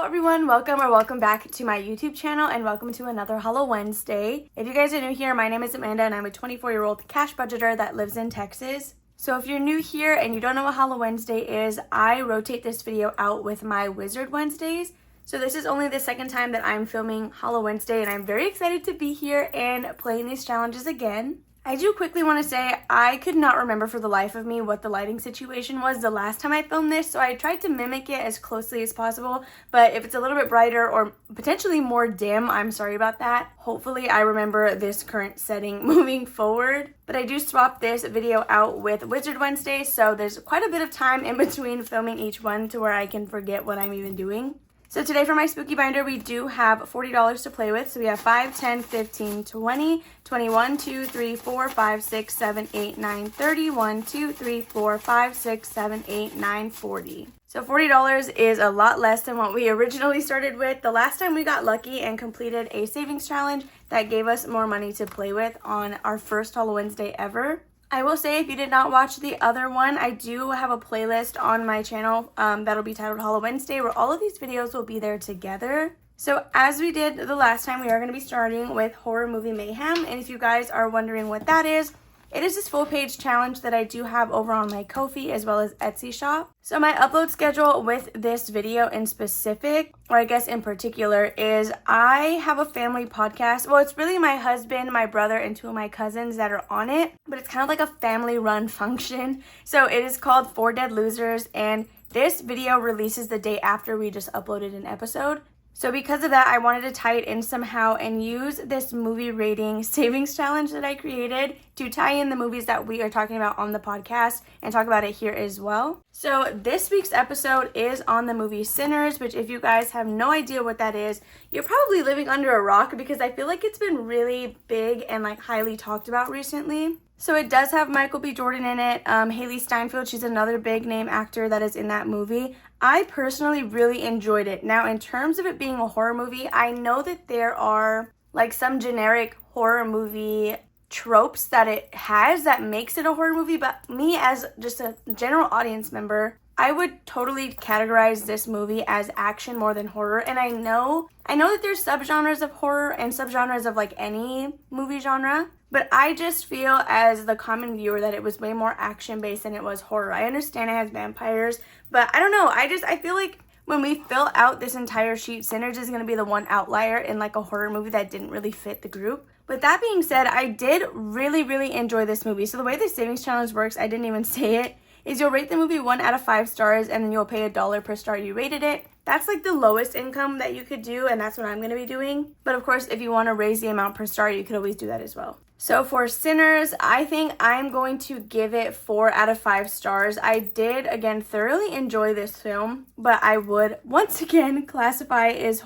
everyone, welcome back to my YouTube channel and welcome to another Hollow Wednesday. If you guys are new here, my name is Amanda and I'm a 24-year-old cash budgeter that lives in Texas. So if you're new here and you don't know what Hollow Wednesday is, I rotate this video out with my Wizard Wednesdays. So this is only the second time that I'm filming Hollow Wednesday and I'm very excited to be here and playing these challenges again. I do quickly want to say I could not remember for the life of me what the lighting situation was the last time I filmed this, so I tried to mimic it as closely as possible, but if it's a little bit brighter or potentially more dim, I'm sorry about that. Hopefully I remember this current setting moving forward, but I do swap this video out with Wizard Wednesday, so there's quite a bit of time in between filming each one to where I can forget what I'm even doing. So today for my spooky binder, we do have $40 to play with. So we have 5, 10, 15, 20, 21, 2, 3, 4, 5, 6, 7, 8, 9, 30, 1, 2, 3, 4, 5, 6, 7, 8, 9, 40. So $40 is a lot less than what we originally started with. The last time we got lucky and completed a savings challenge that gave us more money to play with on our first Hollow Wednesday ever. I will say if you did not watch the other one, I do have a playlist on my channel that'll be titled Hollow Wednesday where all of these videos will be there together. So as we did the last time, we are going to be starting with Horror Movie Mayhem. And if you guys are wondering what that is, it is this full page challenge that I do have over on my Ko-fi as well as Etsy shop. So my upload schedule with this video in specific, or I guess in particular, is I have a family podcast. Well, it's really my husband, my brother, and 2 of my cousins that are on it, but it's kind of like a family run function. So it is called 4 Dead Losers, and this video releases the day after we just uploaded an episode. So because of that, I wanted to tie it in somehow and use this movie rating savings challenge that I created to tie in the movies that we are talking about on the podcast and talk about it here as well. So this week's episode is on the movie Sinners, which if you guys have no idea what that is, you're probably living under a rock because I feel like it's been really big and like highly talked about recently. So it does have Michael B. Jordan in it. Haley Steinfeld, she's another big name actor that is in that movie. I personally really enjoyed it. Now, in terms of it being a horror movie, I know that there are like some generic horror movie tropes that it has that makes it a horror movie, but me as just a general audience member, I would totally categorize this movie as action more than horror. And I know that there's subgenres of horror and subgenres of like any movie genre, but I just feel as the common viewer that it was way more action based than it was horror. I understand it has vampires, but I don't know. I feel like when we fill out this entire sheet, Sinners is going to be the one outlier in like a horror movie that didn't really fit the group. With that being said, I did really enjoy this movie. So the way the savings challenge works, I didn't even say it, is you'll rate the movie 1 out of 5 stars and then you'll pay $1 per star you rated it. That's like the lowest income that you could do, and that's what I'm going to be doing. But of course, if you want to raise the amount per star, you could always do that as well. So for Sinners, I think I'm going to give it 4 out of 5 stars. I did, again, thoroughly enjoy this film, but I would, once again, classify it as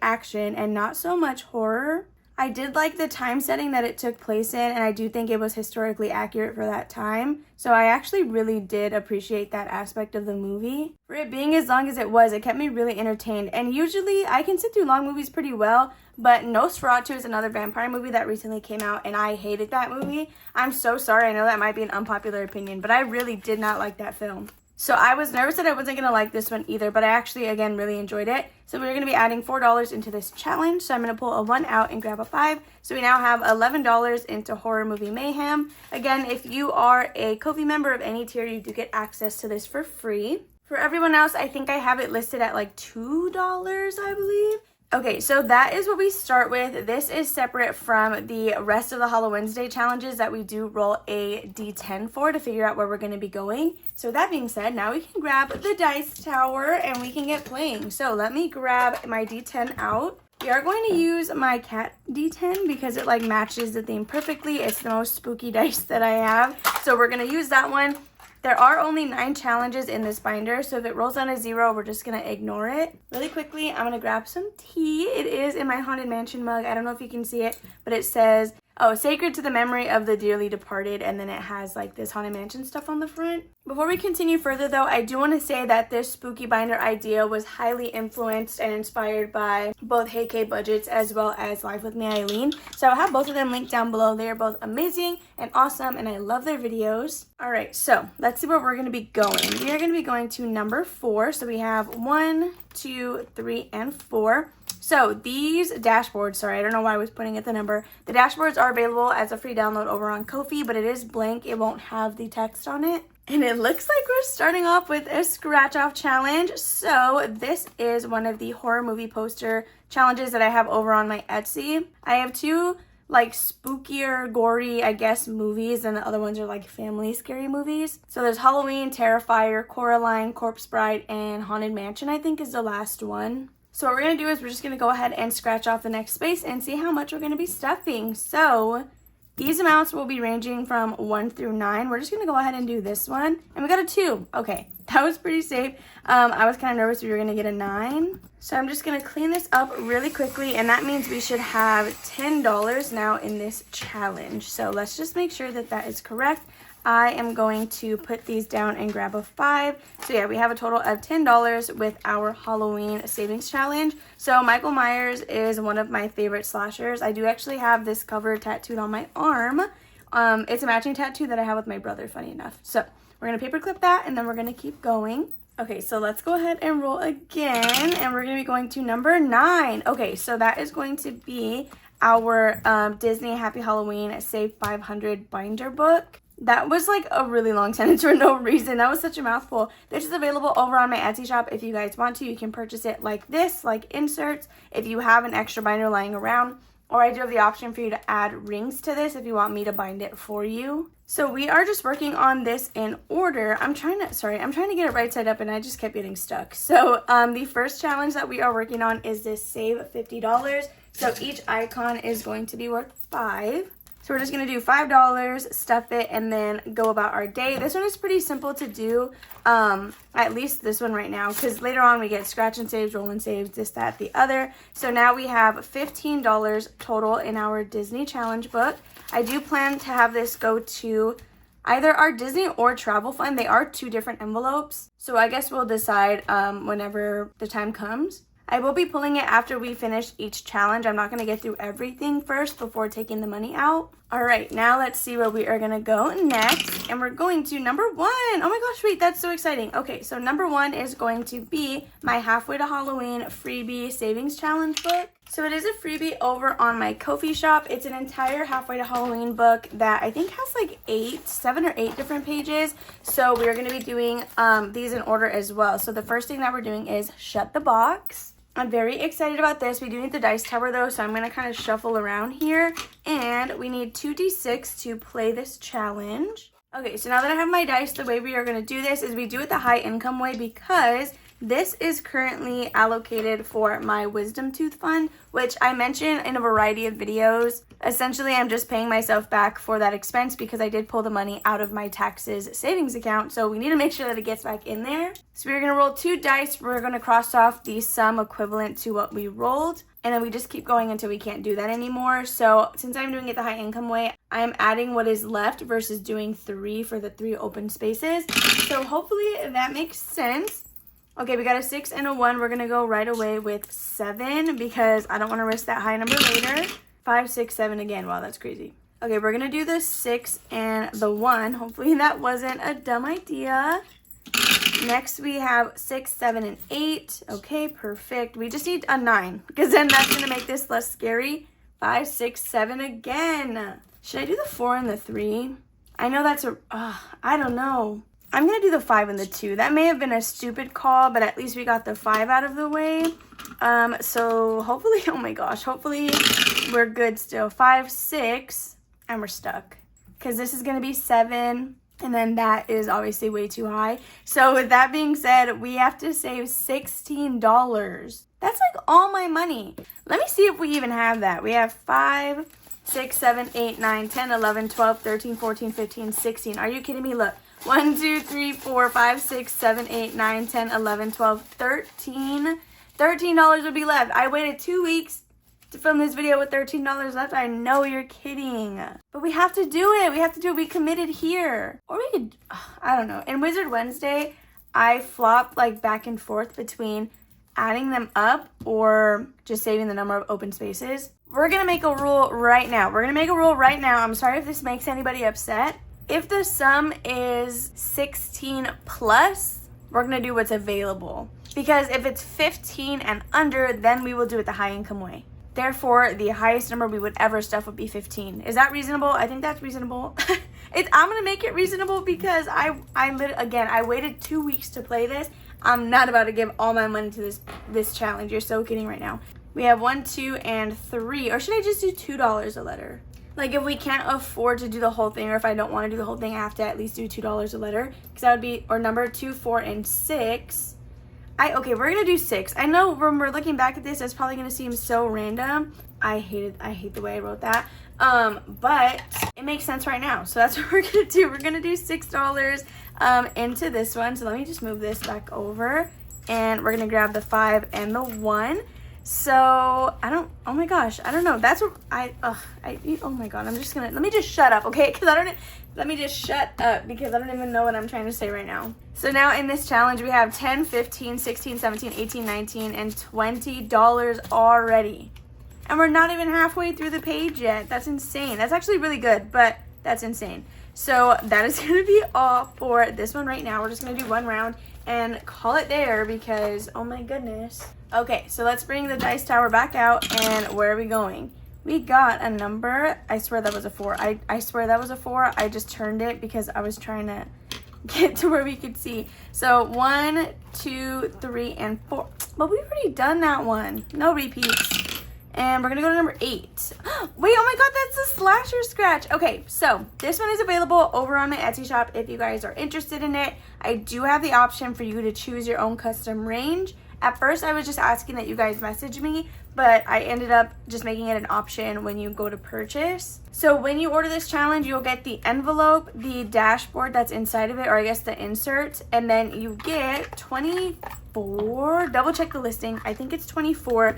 action and not so much horror. I did like the time setting that it took place in, and I do think it was historically accurate for that time. So I actually really did appreciate that aspect of the movie. For it being as long as it was, it kept me really entertained. And usually I can sit through long movies pretty well, but Nosferatu is another vampire movie that recently came out, and I hated that movie. I'm so sorry, I know that might be an unpopular opinion, but I really did not like that film. So I was nervous that I wasn't going to like this one either, but I actually, again, really enjoyed it. So we're going to be adding $4 into this challenge. So I'm going to pull a 1 out and grab a 5. So we now have $11 into Horror Movie Mayhem. Again, if you are a Ko-fi member of any tier, you do get access to this for free. For everyone else, I think I have it listed at like $2, I believe. Okay, so that is what we start with. This is separate from the rest of the Hollow Wednesday challenges that we do roll a D10 for to figure out where we're going to be going. So that being said, now we can grab the dice tower and we can get playing. So let me grab my D10 out. We are going to use my cat D10 because it like matches the theme perfectly. It's the most spooky dice that I have. So we're going to use that one. There are only 9 challenges in this binder, so if it rolls down a 0, we're just going to ignore it. Really quickly, I'm going to grab some tea. It is in my Haunted Mansion mug. I don't know if you can see it, but it says, Oh, sacred to the memory of the dearly departed, and then it has like this Haunted Mansion stuff on the front. Before we continue further though, I do want to say that this spooky binder idea was highly influenced and inspired by both Hey K Budgets as well as Live With Me Eileen. So I'll have both of them linked down below. They are both amazing and awesome, and I love their videos. Alright, so let's see where we're going to be going. We are going to be going to number 4. So we have 1, 2, 3, and 4. So these dashboards, sorry, I don't know why I was putting it the number. The dashboards are available as a free download over on Ko-fi, but it is blank. It won't have the text on it. And it looks like we're starting off with a scratch off challenge. So this is one of the horror movie poster challenges that I have over on my Etsy. I have 2 like spookier, gory, I guess, movies, and the other ones are like family scary movies. So there's Halloween, Terrifier, Coraline, Corpse Bride, and Haunted Mansion, I think is the last one. So what we're going to do is we're just going to go ahead and scratch off the next space and see how much we're going to be stuffing. So these amounts will be ranging from 1 through 9. We're just going to go ahead and do this one. And we got a 2. Okay, that was pretty safe. I was kind of nervous we were going to get a 9. So I'm just going to clean this up really quickly. And that means we should have $10 now in this challenge. So let's just make sure that that is correct. I am going to put these down and grab a 5. So yeah, we have a total of $10 with our Halloween savings challenge. So Michael Myers is one of my favorite slashers. I do actually have this cover tattooed on my arm. It's a matching tattoo that I have with my brother, funny enough. So we're going to paperclip that, and then we're going to keep going. Okay, so let's go ahead and roll again, and we're going to be going to number 9. Okay, so that is going to be our Disney Happy Halloween Save 500 binder book. That was like a really long sentence for no reason. That was such a mouthful. This is available over on my Etsy shop. If you guys want to, you can purchase it like this, like inserts, if you have an extra binder lying around. Or I do have the option for you to add rings to this if you want me to bind it for you. So we are just working on this in order. I'm trying to get it right side up, and I just kept getting stuck. So the first challenge that we are working on is this save $50. So each icon is going to be worth 5. So we're just going to do $5, stuff it, and then go about our day. This one is pretty simple to do, at least this one right now, because later on we get scratch and saves, roll and saves, this, that, the other. So now we have $15 total in our Disney challenge book. I do plan to have this go to either our Disney or travel fund. They are 2 different envelopes. So I guess we'll decide whenever the time comes. I will be pulling it after we finish each challenge. I'm not going to get through everything first before taking the money out. All right, now let's see where we are going to go next. And we're going to number 1. Oh my gosh, wait, that's so exciting. Okay, so number 1 is going to be my Halfway to Halloween freebie savings challenge book. So it is a freebie over on my Ko-fi shop. It's an entire Halfway to Halloween book that I think has like 7 or 8 different pages. So we're going to be doing these in order as well. So the first thing that we're doing is shut the box. I'm very excited about this. We do need the dice tower though, so I'm going to kind of shuffle around here. And we need 2d6 to play this challenge. Okay, so now that I have my dice, the way we are going to do this is we do it the high income way, because this is currently allocated for my wisdom tooth fund, which I mention in a variety of videos. Essentially, I'm just paying myself back for that expense because I did pull the money out of my taxes savings account. So we need to make sure that it gets back in there. So we're going to roll 2 dice. We're going to cross off the sum equivalent to what we rolled. And then we just keep going until we can't do that anymore. So since I'm doing it the high income way, I'm adding what is left versus doing 3 for the 3 open spaces. So hopefully that makes sense. Okay, we got a 6 and a 1. We're going to go right away with 7 because I don't want to risk that high number later. 5, 6, 7 again. Wow, that's crazy. Okay, we're going to do the 6 and the 1. Hopefully that wasn't a dumb idea. Next, we have 6, 7, and 8. Okay, perfect. We just need a 9 because then that's going to make this less scary. 5, 6, 7 again. Should I do the 4 and the 3? I know that's I don't know. I'm going to do the 5 and the 2. That may have been a stupid call, but at least we got the 5 out of the way. So hopefully, oh my gosh, hopefully we're good still. 5, 6, and we're stuck. Because this is going to be 7, and then that is obviously way too high. So with that being said, we have to save $16. That's like all my money. Let me see if we even have that. We have 5, 6, 7, 8, 9, 10, 11, 12, 13, 14, 15, 16. Are you kidding me? Look. 1, 2, 3, 4, 5, 6, 7, 8, 9, 10, 11, 12, 13. $13 would be left. I waited 2 weeks to film this video with $13 left. I know you're kidding. But we have to do it. We have to do it. We committed here. Or we could, I don't know. In Wizard Wednesday, I flop like back and forth between adding them up or just saving the number of open spaces. We're going to make a rule right now. I'm sorry if this makes anybody upset. If the sum is 16 plus, we're going to do what's available. Because if it's 15 and under, then we will do it the high income way. Therefore, the highest number we would ever stuff would be 15. Is that reasonable? I think that's reasonable. I'm going to make it reasonable because I waited 2 weeks to play this. I'm not about to give all my money to this challenge. You're so kidding right now. We have 1, 2, and 3. Or should I just do $2 a letter? Like if we can't afford to do the whole thing, or if I don't want to do the whole thing, I have to at least do $2 a letter. Because that would be, or number 2, 4, and 6. Okay, we're going to do 6. I know when we're looking back at this, it's probably going to seem so random. I hate the way I wrote that. But it makes sense right now. So that's what we're going to do. We're going to do $6 into this one. So let me just move this back over. And we're going to grab the 5 and the 1. So, oh my gosh, I don't know. That's what oh my God, let me just shut up, okay? Let me just shut up because I don't even know what I'm trying to say right now. So now in this challenge, we have 10, 15, 16, 17, 18, 19, and $20 already. And we're not even halfway through the page yet. That's insane. That's actually really good, but that's insane. So that is going to be all for this one right now. We're just going to do one round and call it there because, oh my goodness. Okay, so let's bring the dice tower back out, and where are we going? We got a number. I swear that was a 4. I swear that was a 4. I just turned it because I was trying to get to where we could see. So 1, 2, 3, and 4. But we've already done that one. No repeats. And we're going to go to number 8. Wait, oh my God, that's a slasher scratch. Okay, so this one is available over on my Etsy shop if you guys are interested in it. I do have the option for you to choose your own custom range. At first, I was just asking that you guys message me, but I ended up just making it an option when you go to purchase. So when you order this challenge, you'll get the envelope, the dashboard that's inside of it, or I guess the insert, and then you get 24, double check the listing, I think it's 24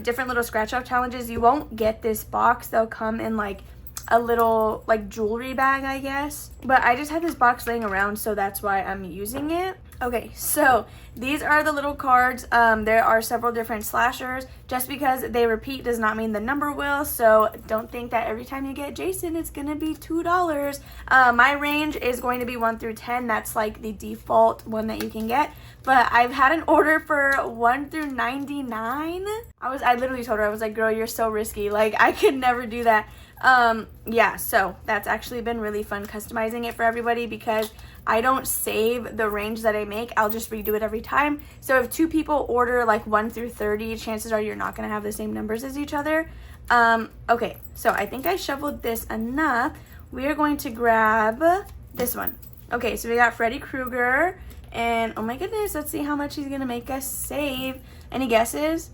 different little scratch off challenges. You won't get this box. They'll come in like a little like jewelry bag, I guess. But I just had this box laying around, so that's why I'm using it. Okay, so these are the little cards. There are several different slashers. Just because they repeat does not mean the number will, so don't think that every time you get Jason, it's gonna be $2. My range is going to be 1 through 10. That's like the default one that you can get. But I've had an order for 1 through 99. I literally told her, I was like, girl, you're so risky. Like, I could never do that. Yeah, so that's actually been really fun customizing it for everybody because I don't save the range that I make. I'll just redo it every time. So if 2 people order like 1 through 30, chances are you're not going to have the same numbers as each other. Okay, so I think I shoveled this enough. We are going to grab this one. Okay, so we got Freddy Krueger. And oh my goodness, let's see how much he's going to make us save. Any guesses?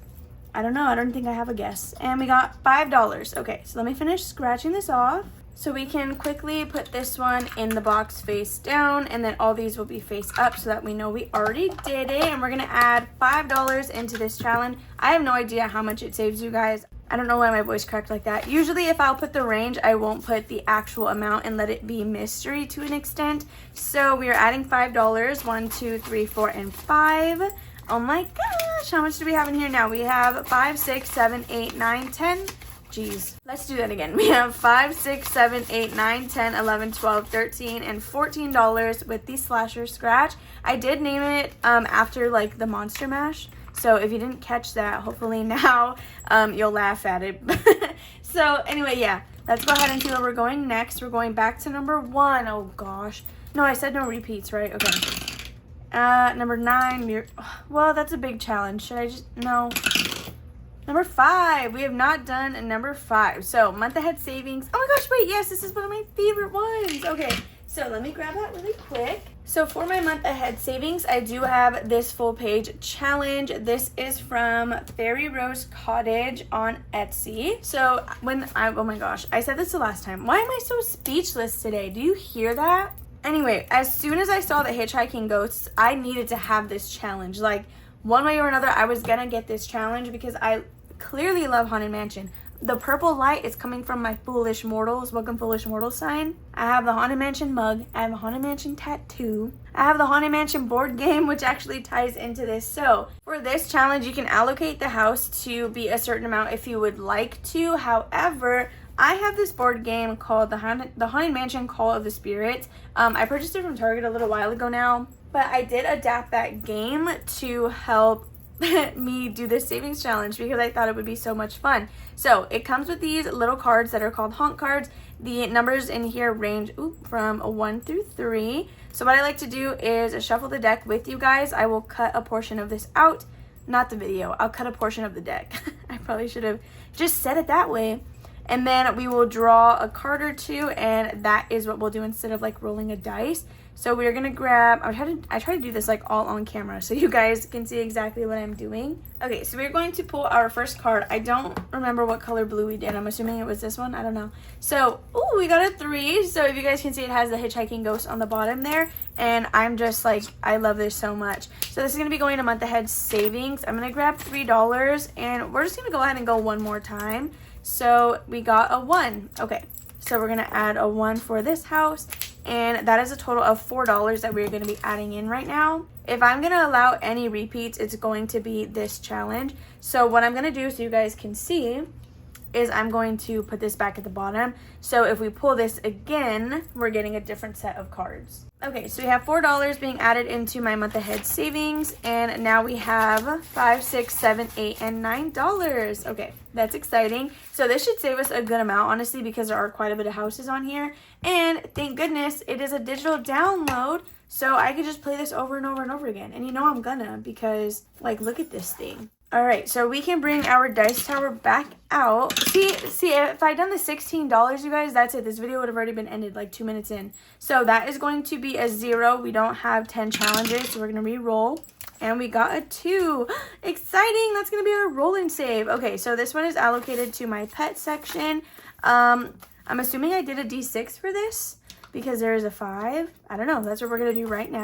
I don't know. I don't think I have a guess. And we got $5. Okay, so let me finish scratching this off. So we can quickly put this one in the box face down, and then all these will be face up so that we know we already did it. And we're going to add $5 into this challenge. I have no idea how much it saves you guys. I don't know why my voice cracked like that. Usually if I'll put the range, I won't put the actual amount and let it be mystery to an extent. So we are adding $5. 1, 2, 3, 4, and 5. Oh my gosh, how much do we have in here now? We have 5, 6, 7, 8, 9, 10. Jeez. Let's do that again. We have 5, 6, 7, 8, 9, 10, 11, 12, 13, and $14 with the slasher scratch. I did name it after like the Monster Mash. So if you didn't catch that, hopefully now you'll laugh at it. So anyway, yeah, let's go ahead and see where we're going next. We're going back to number 1. Oh gosh. No, I said no repeats, right? Okay. Number 9. Well, that's a big challenge. Should I just, no. Number 5. We have not done a number 5. So month ahead savings. Oh my gosh, wait, yes, this is one of my favorite ones. Okay, so let me grab that really quick. So for my month ahead savings, I do have this full page challenge. This is from Fairy Rose Cottage on Etsy. So oh my gosh, I said this the last time. Why am I so speechless today? Do you hear that? Anyway, as soon as I saw the Hitchhiking Ghosts, I needed to have this challenge. Like, one way or another, I was gonna get this challenge because I clearly love Haunted Mansion. The purple light is coming from my Foolish Mortals, Welcome Foolish Mortals sign. I have the Haunted Mansion mug. I have a Haunted Mansion tattoo. I have the Haunted Mansion board game, which actually ties into this. So for this challenge, you can allocate the house to be a certain amount if you would like to. However, I have this board game called the Haunted Mansion Call of the Spirits. I purchased it from Target a little while ago now, but I did adapt that game to help me do this savings challenge because I thought it would be so much fun. So it comes with these little cards that are called haunt cards. The numbers in here range from 1 through 3. So what I like to do is shuffle the deck with you guys. I will cut a portion of this out, not the video. I'll cut a portion of the deck. I probably should have just said it that way. And then we will draw a card or two, and that is what we'll do instead of like rolling a dice. So we're gonna grab, I try to do this like all on camera so you guys can see exactly what I'm doing. Okay, so we're going to pull our first card. I don't remember what color blue we did. I'm assuming it was this one. I don't know. So, we got a 3. So if you guys can see, it has the hitchhiking ghost on the bottom there. And I'm just like, I love this so much. So this is gonna be going to month ahead savings. I'm gonna grab $3 and we're just gonna go ahead and go one more time. So we got a 1. Okay, so we're gonna add a 1 for this house. And that is a total of $4 that we're going to be adding in right now. If I'm going to allow any repeats, it's going to be this challenge. So what I'm going to do so you guys can see is I'm going to put this back at the bottom. So if we pull this again, we're getting a different set of cards. Okay, so we have $4 being added into my month ahead savings, and now we have $5, $6, $7, $8, and $9. Okay, that's exciting. So this should save us a good amount, honestly, because there are quite a bit of houses on here. And thank goodness it is a digital download, so I could just play this over and over and over again. And you know I'm gonna, because like, look at this thing. All right, so we can bring our dice tower back out. See, if I'd done the $16, you guys, that's it. This video would have already been ended like 2 minutes in. So that is going to be a 0. We don't have 10 challenges, so we're gonna re-roll. And we got a 2. Exciting, that's gonna be our roll and save. Okay, so this one is allocated to my pet section. I'm assuming I did a D6 for this because there is a 5. I don't know, that's what we're gonna do right now.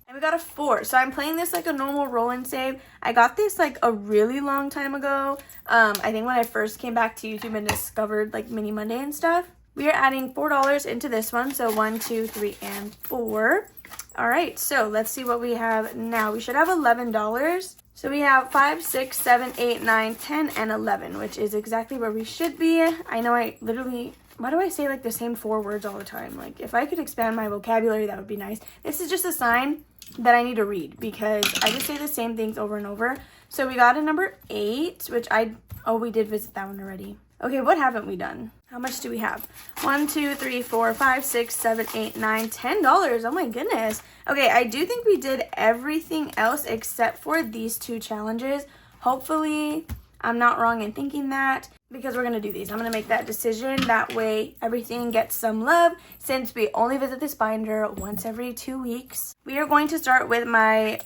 And we got a 4. So I'm playing this like a normal roll and save. I got this like a really long time ago. I think when I first came back to YouTube and discovered like Mini Monday and stuff. We are adding $4 into this one. So 1, 2, 3, and 4. All right, so let's see what we have now. We should have $11. So we have 5, 6, 7, 8, 9, 10, and 11, which is exactly where we should be. I know I literally... Why do I say like the same 4 words all the time? Like if I could expand my vocabulary, that would be nice. This is just a sign that I need to read because I just say the same things over and over. So we got a number 8, which we did visit that one already. Okay, what haven't we done? How much do we have? 1, 2, 3, 4, 5, 6, 7, 8, 9, $10. Oh my goodness. Okay, I do think we did everything else except for these 2 challenges. Hopefully, I'm not wrong in thinking that because we're going to do these. I'm going to make that decision. That way, everything gets some love since we only visit this binder once every 2 weeks. We are going to start with my,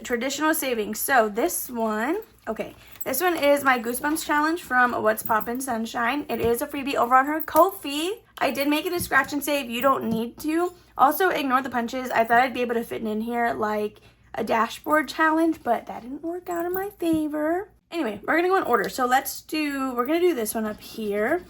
traditional savings. So this one, okay, this one is my Goosebumps challenge from What's Poppin' Sunshine. It is a freebie over on her Ko-fi. I did make it a scratch and save. You don't need to. Also, ignore the punches. I thought I'd be able to fit in here like a dashboard challenge, but that didn't work out in my favor. Anyway, we're going to go in order. So we're going to do this one up here.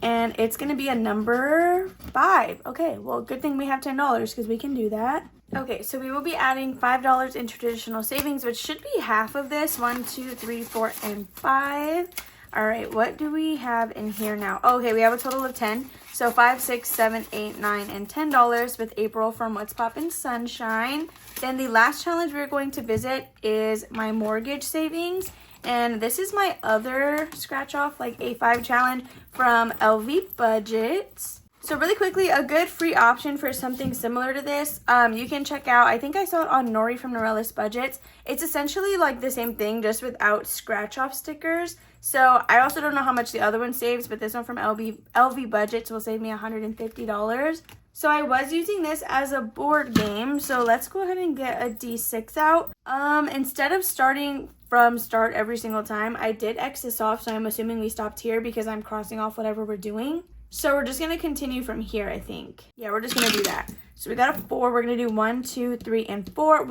And it's going to be a number 5. Okay, well, good thing we have $10 because we can do that. Okay, so we will be adding $5 in traditional savings, which should be half of this. 1, 2, 3, 4, and 5. All right, what do we have in here now? Okay, we have a total of 10. So 5, 6, 7, 8, 9, and $10 with April from What's Poppin' Sunshine. Then the last challenge we're going to visit is my mortgage savings. And this is my other scratch off, like A5 challenge from LV Budgets. So really quickly, a good free option for something similar to this, you can check out, I think I saw it on Nori from Norella's Budgets. It's essentially like the same thing, just without scratch off stickers. So I also don't know how much the other one saves, but this one from LV Budgets will save me $150. So I was using this as a board game. So let's go ahead and get a D6 out. Instead of starting from start every single time, I did X this off. So I'm assuming we stopped here because I'm crossing off whatever we're doing. So we're just going to continue from here, I think. Yeah, we're just going to do that. So we got a 4. We're going to do 1, 2, 3, and 4.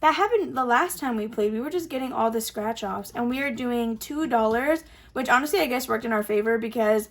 that happened the last time we played. We were just getting all the scratch offs, and we are doing $2, which honestly I guess worked in our favor because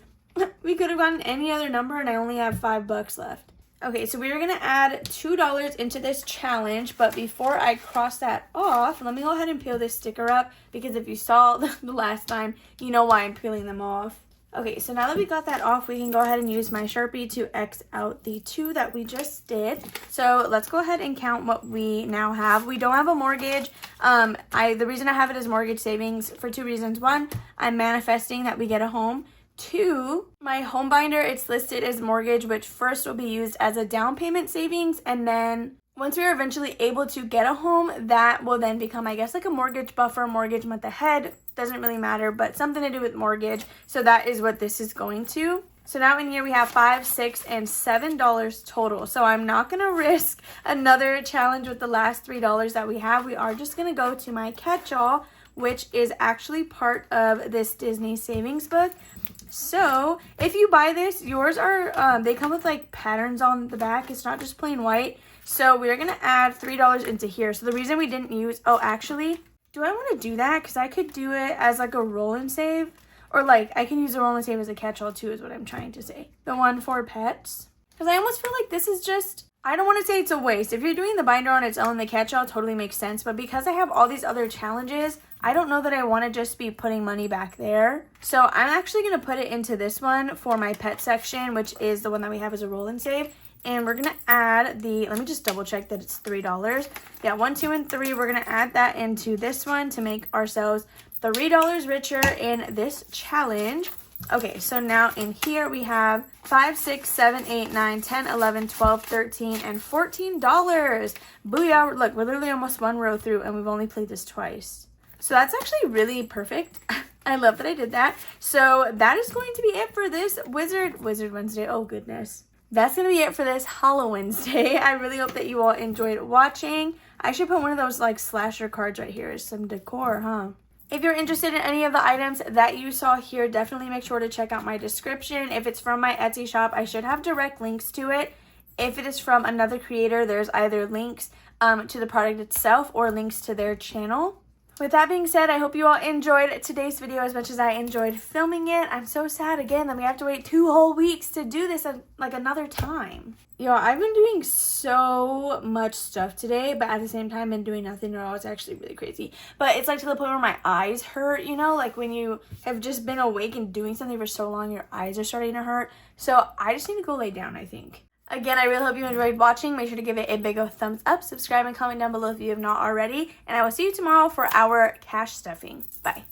we could have gotten any other number and I only have $5 left. Okay, so we are gonna add $2 into this challenge, but before I cross that off, let me go ahead and peel this sticker up because if you saw the last time, you know why I'm peeling them off. Okay, so now that we got that off, we can go ahead and use my Sharpie to X out the 2 that we just did. So let's go ahead and count what we now have. We don't have a mortgage. The reason I have it as mortgage savings for 2 reasons. 1, I'm manifesting that we get a home. 2, my home binder, it's listed as mortgage, which first will be used as a down payment savings, and then once we are eventually able to get a home, that will then become, I guess, like a mortgage buffer, mortgage month ahead. Doesn't really matter, but something to do with mortgage. So that is what this is going to. So now in here we have $5, $6, and $7 total. So I'm not going to risk another challenge with the last $3 that we have. We are just going to go to my catch-all, which is actually part of this Disney savings book. So if you buy this, yours are, they come with like patterns on the back. It's not just plain white. So we're going to add $3 into here. So the reason we didn't use, oh, actually, do I want to do that? Because I could do it as like a roll and save. Or like, I can use the roll and save as a catch-all too is what I'm trying to say. The one for pets. Because I almost feel like this is just, I don't want to say it's a waste. If you're doing the binder on its own, the catch-all totally makes sense. But because I have all these other challenges, I don't know that I want to just be putting money back there. So I'm actually going to put it into this one for my pet section, which is the one that we have as a roll and save. And we're going to add the, let me just double check that it's $3. Yeah, 1, 2, and 3. We're going to add that into this one to make ourselves $3 richer in this challenge. Okay, so now in here we have $5, $6, $7, $8, $9, $10, $11, $12, $13, and $14. Booyah. Look, we're literally almost one row through and we've only played this twice. So that's actually really perfect. I love that I did that. So that is going to be it for this Wizard Wednesday. Oh, goodness. That's going to be it for this Hollow Wednesday. I really hope that you all enjoyed watching. I should put one of those like slasher cards right here as some decor, huh? If you're interested in any of the items that you saw here, definitely make sure to check out my description. If it's from my Etsy shop, I should have direct links to it. If it is from another creator, there's either links to the product itself or links to their channel. With that being said, I hope you all enjoyed today's video as much as I enjoyed filming it. I'm so sad again that we have to wait 2 whole weeks to do this like another time. Yo, I've been doing so much stuff today, but at the same time been doing nothing at all. It's actually really crazy. But it's like to the point where my eyes hurt, you know? Like when you have just been awake and doing something for so long, your eyes are starting to hurt. So I just need to go lay down, I think. Again, I really hope you enjoyed watching. Make sure to give it a big old thumbs up, subscribe, and comment down below if you have not already. And I will see you tomorrow for our cash stuffing. Bye.